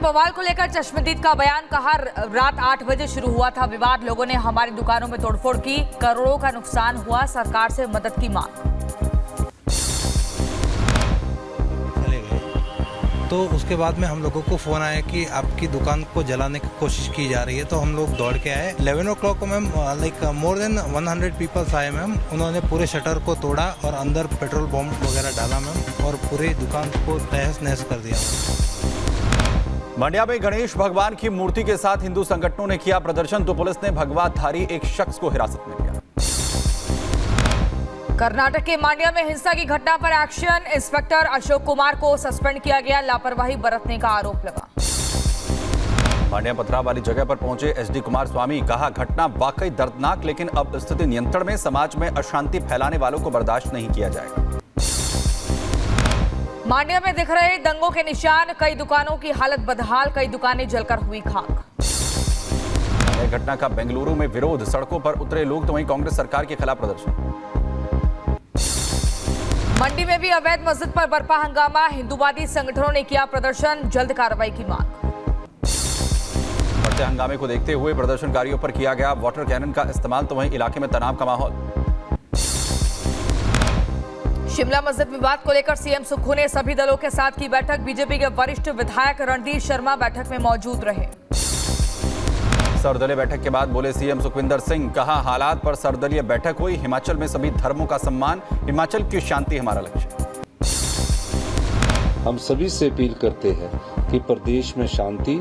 बवाल को लेकर चश्मदीद का बयान, कहा रात 8 बजे शुरू हुआ था विवाद, लोगों ने हमारी दुकानों में तोड़फोड़ की, करोड़ों का नुकसान हुआ, सरकार से मदद की मांग। चले गए तो उसके बाद में हम लोगों को फोन आया कि आपकी दुकान को जलाने की कोशिश की जा रही है, तो हम लोग दौड़ के आए। 11 o'clock को ma'am like more than 100 peoples आए मैम। उन्होंने पूरे शटर को तोड़ा और अंदर पेट्रोल बम वगैरह डाला मैम और पूरी दुकान को तहस नहस कर दिया। मंड्या में गणेश भगवान की मूर्ति के साथ हिंदू संगठनों ने किया प्रदर्शन, तो पुलिस ने भगवाधारी एक शख्स को हिरासत में लिया। कर्नाटक के मांड्या में हिंसा की घटना पर एक्शन, इंस्पेक्टर अशोक कुमार को सस्पेंड किया गया, लापरवाही बरतने का आरोप लगा। मांड्या पथराव वाली जगह पर पहुंचे एसडी कुमार स्वामी, कहा घटना वाकई दर्दनाक, लेकिन अब स्थिति नियंत्रण में, समाज में अशांति फैलाने वालों को बर्दाश्त नहीं किया जाएगा। मांड्या में दिख रहे दंगों के निशान, कई दुकानों की हालत बदहाल, कई दुकानें जलकर हुई खाक। घटना का बेंगलुरु में विरोध, सड़कों पर उतरे लोग, तो वहीं कांग्रेस सरकार के खिलाफ प्रदर्शन। मंडी में भी अवैध मस्जिद पर बरपा हंगामा, हिंदूवादी संगठनों ने किया प्रदर्शन, जल्द कार्रवाई की मांग। बढ़ते हंगामे को देखते हुए प्रदर्शनकारियों पर किया गया वाटर कैनन का इस्तेमाल, तो वहीं इलाके में तनाव का माहौल। शिमला मस्जिद विवाद को लेकर सीएम सुक्खू ने सभी दलों के साथ की बैठक, बीजेपी के वरिष्ठ विधायक रणधीर शर्मा बैठक में मौजूद रहे। सर्वदलीय बैठक के बाद बोले सीएम सुखविंदर सिंह, कहा हालात पर सर्वदलीय बैठक हुई, हिमाचल में सभी धर्मों का सम्मान, हिमाचल की शांति हमारा लक्ष्य। हम सभी से अपील करते हैं कि प्रदेश में शांति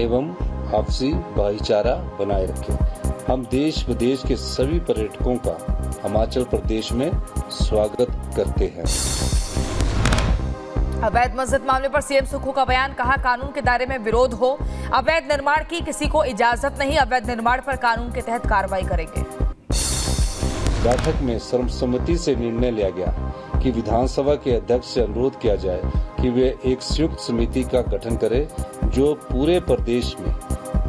एवं आपसी भाईचारा बनाए रखें। हम देश विदेश के सभी पर्यटकों का हिमाचल प्रदेश में स्वागत करते हैं। अवैध मस्जिद मामले पर सीएम सुक्खू का बयान, कहा कानून के दायरे में विरोध हो, अवैध निर्माण की किसी को इजाजत नहीं, अवैध निर्माण पर कानून के तहत कार्रवाई करेंगे। बैठक में सर्वसम्मति से निर्णय लिया गया कि विधानसभा के अध्यक्ष से अनुरोध किया जाए कि वे एक संयुक्त समिति का गठन करें जो पूरे प्रदेश में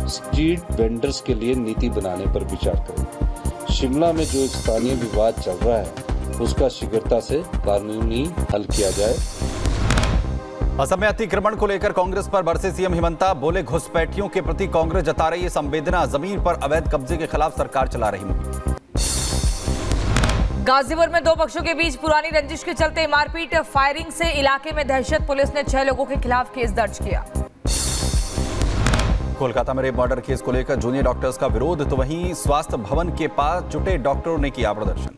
स्ट्रीट वेंडर्स के लिए नीति बनाने पर विचार करें। शिमला में जो एक स्थानीय विवाद चल रहा है उसका शीघ्रता से कानूनी हल किया जाए। असम में अतिक्रमण को लेकर कांग्रेस पर बरसे सीएम हिमंता, बोले घुसपैठियों के प्रति कांग्रेस जता रही है संवेदना, जमीन पर अवैध कब्जे के खिलाफ सरकार चला रही मुहिम। गाजीपुर में दो पक्षों के बीच पुरानी रंजिश के चलते मारपीट, फायरिंग से इलाके में दहशत, पुलिस ने 6 लोगों के खिलाफ केस दर्ज किया। कोलकाता में रेप मर्डर केस को लेकर जूनियर डॉक्टर्स का विरोध, तो वहीं स्वास्थ्य भवन के पास जुटे डॉक्टरों ने किया प्रदर्शन।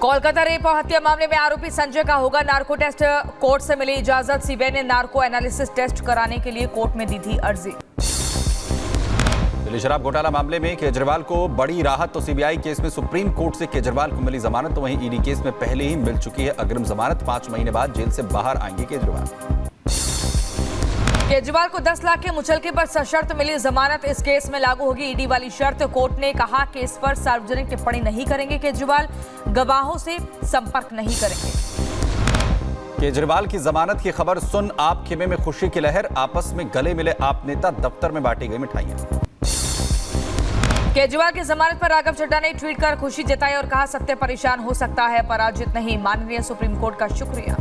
कोलकाता रेप और हत्या मामले में आरोपी संजय का होगा नार्को टेस्ट, कोर्ट से मिली इजाजत, सीबीआई ने नार्को एनालिसिस टेस्ट कराने के लिए कोर्ट में दी थी अर्जी। दिल्ली शराब घोटाला मामले में केजरीवाल को बड़ी राहत, तो सीबीआई केस में सुप्रीम कोर्ट से केजरीवाल को मिली जमानत, तो वहीं ईडी केस में पहले ही मिल चुकी है अग्रिम जमानत, 5 महीने बाद जेल से बाहर आएंगे केजरीवाल। केजरीवाल को 10 लाख के मुचलके पर सशर्त मिली जमानत, इस केस में लागू होगी ईडी वाली शर्त, कोर्ट ने कहा केस पर सार्वजनिक टिप्पणी नहीं करेंगे केजरीवाल, गवाहों से संपर्क नहीं करेंगे। केजरीवाल की जमानत की खबर सुन आप खेमे में खुशी की लहर, आपस में गले मिले आप नेता, दफ्तर में बांटी गई मिठाइयां। केजरीवाल की जमानत पर राघव चड्ढा ने ट्वीट कर खुशी जताई और कहा सत्य परेशान हो सकता है, पराजित नहीं, माननीय सुप्रीम कोर्ट का शुक्रिया।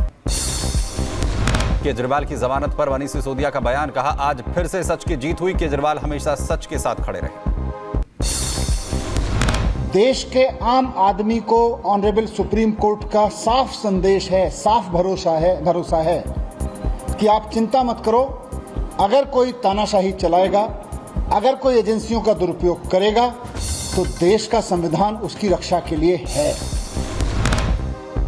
केजरीवाल की जमानत पर मनीष सिसोदिया का बयान, कहा आज फिर से सच की जीत हुई, केजरीवाल हमेशा सच के साथ खड़े रहे। देश के आम आदमी को ऑनरेबल सुप्रीम कोर्ट का साफ संदेश है, साफ भरोसा है कि आप चिंता मत करो, अगर कोई तानाशाही चलाएगा, अगर कोई एजेंसियों का दुरुपयोग करेगा तो देश का संविधान उसकी रक्षा के लिए है।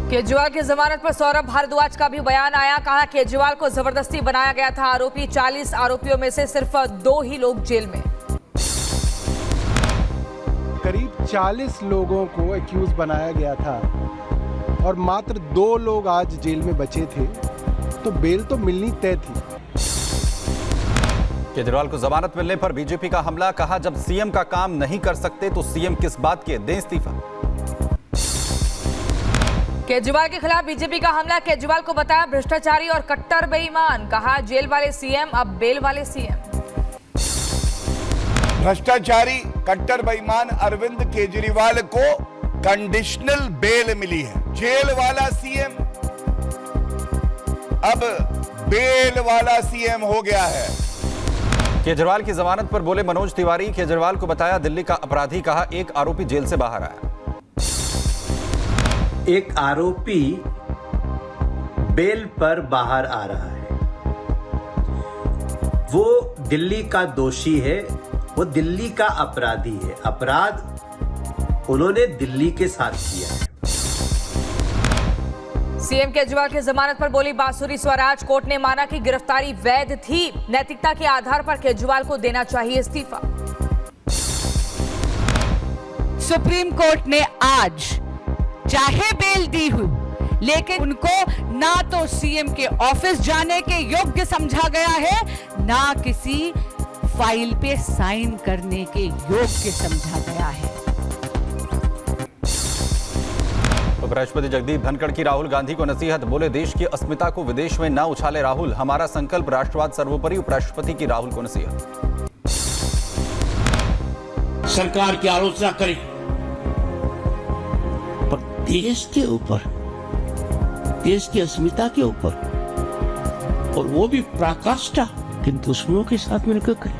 केजरीवाल की जमानत पर सौरभ भारद्वाज का भी बयान आया, कहा केजरीवाल को जबरदस्ती बनाया गया था आरोपी, 40 आरोपियों में से सिर्फ 2 ही लोग जेल में। करीब 40 लोगों को एक्यूज बनाया गया था और मात्र 2 लोग आज जेल में बचे थे, तो बेल तो मिलनी तय थी। केजरीवाल को जमानत मिलने पर बीजेपी का हमला, कहा जब सीएम का काम नहीं कर सकते तो सीएम किस बात के, दें इस्तीफा। केजरीवाल के खिलाफ बीजेपी का हमला, केजरीवाल को बताया भ्रष्टाचारी और कट्टर बेईमान, कहा जेल वाले सीएम अब बेल वाले सीएम। भ्रष्टाचारी कट्टर बेईमान अरविंद केजरीवाल को कंडीशनल बेल मिली है, जेल वाला सीएम अब बेल वाला सीएम हो गया है। केजरीवाल की जमानत पर बोले मनोज तिवारी, केजरीवाल को बताया दिल्ली का अपराधी, कहा एक आरोपी जेल से बाहर आया। एक आरोपी बेल पर बाहर आ रहा है। वो दिल्ली का दोषी है, वो दिल्ली का अपराधी है। अपराध उन्होंने दिल्ली के साथ किया है। सीएम केजरीवाल की जमानत पर बोली बांसुरी स्वराज, कोर्ट ने माना कि गिरफ्तारी वैध थी। नैतिकता के आधार पर केजरीवाल को देना चाहिए इस्तीफा। सुप्रीम कोर्ट ने आज चाहे बेल दी हुई, लेकिन उनको ना तो सीएम के ऑफिस जाने के योग्य समझा गया है, ना किसी फाइल पे साइन करने के योग्य समझा गया है। उपराष्ट्रपति जगदीप धनखड़ की राहुल गांधी को नसीहत, बोले देश की अस्मिता को विदेश में न उछाले राहुल, हमारा संकल्प राष्ट्रवाद सर्वोपरि। उपराष्ट्रपति की राहुल को नसीहत। सरकार की आलोचना करें, पर देश के ऊपर, देश की अस्मिता के ऊपर, और वो भी पराकाष्ठा कि दुश्मनों के साथ मिलकर करें।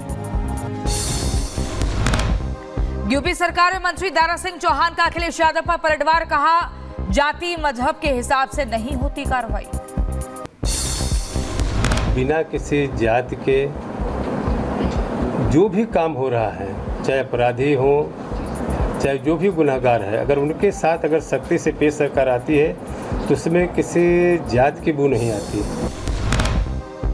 यूपी सरकार में मंत्री दारा सिंह चौहान का अखिलेश यादव पर पलटवार, कहा जाति मजहब के हिसाब से नहीं होती कार्रवाई। बिना किसी जाति के जो भी काम हो रहा है, चाहे अपराधी हो चाहे जो भी गुनहगार है, अगर उनके साथ अगर सख्ती से पेश सरकार आती है तो उसमें किसी जाति की बू नहीं आती।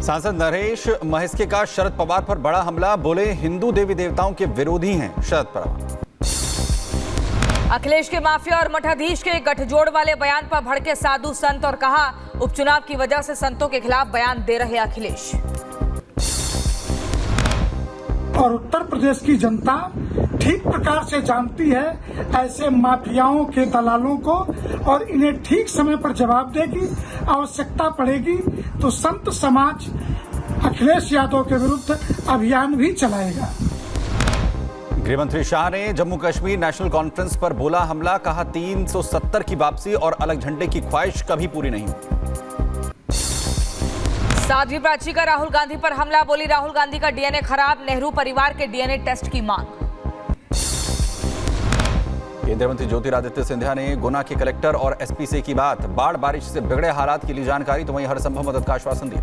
सांसद नरेश महिस्के का शरद पवार पर बड़ा हमला, बोले हिंदू देवी देवताओं के विरोधी हैं शरद पवार। अखिलेश के माफिया और मठाधीश के गठजोड़ वाले बयान पर भड़के साधु संत और कहा उपचुनाव की वजह से संतों के खिलाफ बयान दे रहे अखिलेश। और उत्तर प्रदेश की जनता ठीक प्रकार से जानती है ऐसे माफियाओं के दलालों को, और इन्हें ठीक समय पर जवाब देगी। आवश्यकता पड़ेगी तो संत समाज अखिलेश यादव के विरुद्ध अभियान भी चलाएगा। गृहमंत्री शाह ने जम्मू कश्मीर नेशनल कॉन्फ्रेंस पर बोला हमला, कहा 370 की वापसी और अलग झंडे की ख्वाहिश कभी पूरी नहीं हुई। साध्वी प्राची का राहुल गांधी पर हमला, बोली राहुल गांधी का डीएनए खराब, नेहरू परिवार के डीएनए टेस्ट की मांग। केंद्रीय मंत्री ज्योतिरादित्य सिंधिया ने गुना के कलेक्टर और एसपी से की बात, बाढ़ बारिश से बिगड़े हालात की ली जानकारी, तो वहीं हर संभव मदद का आश्वासन दिया।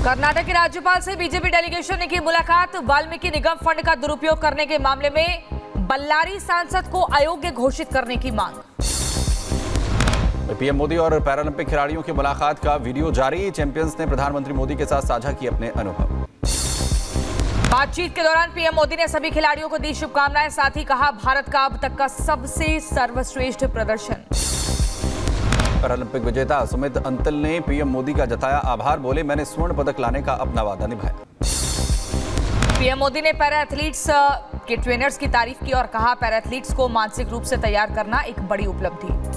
कर्नाटक के राज्यपाल से बीजेपी डेलीगेशन ने की मुलाकात, वाल्मीकि निगम फंड का दुरुपयोग करने के मामले में बल्लारी सांसद को अयोग्य घोषित करने की मांग। पीएम मोदी और पैरालंपिक खिलाड़ियों की मुलाकात का वीडियो जारी, चैंपियंस ने प्रधानमंत्री मोदी के साथ साझा किए अपने अनुभव। बातचीत के दौरान पीएम मोदी ने सभी खिलाड़ियों को दी शुभकामनाएं, साथ ही कहा भारत का अब तक का सबसे सर्वश्रेष्ठ प्रदर्शन। पैरालंपिक विजेता सुमित अंतिल ने पीएम मोदी का जताया आभार, बोले मैंने स्वर्ण पदक लाने का अपना वादा निभाया। पीएम मोदी ने पैरा एथलीट्स के ट्रेनर्स की तारीफ की और कहा पैरा एथलीट्स को मानसिक रूप से तैयार करना एक बड़ी उपलब्धि।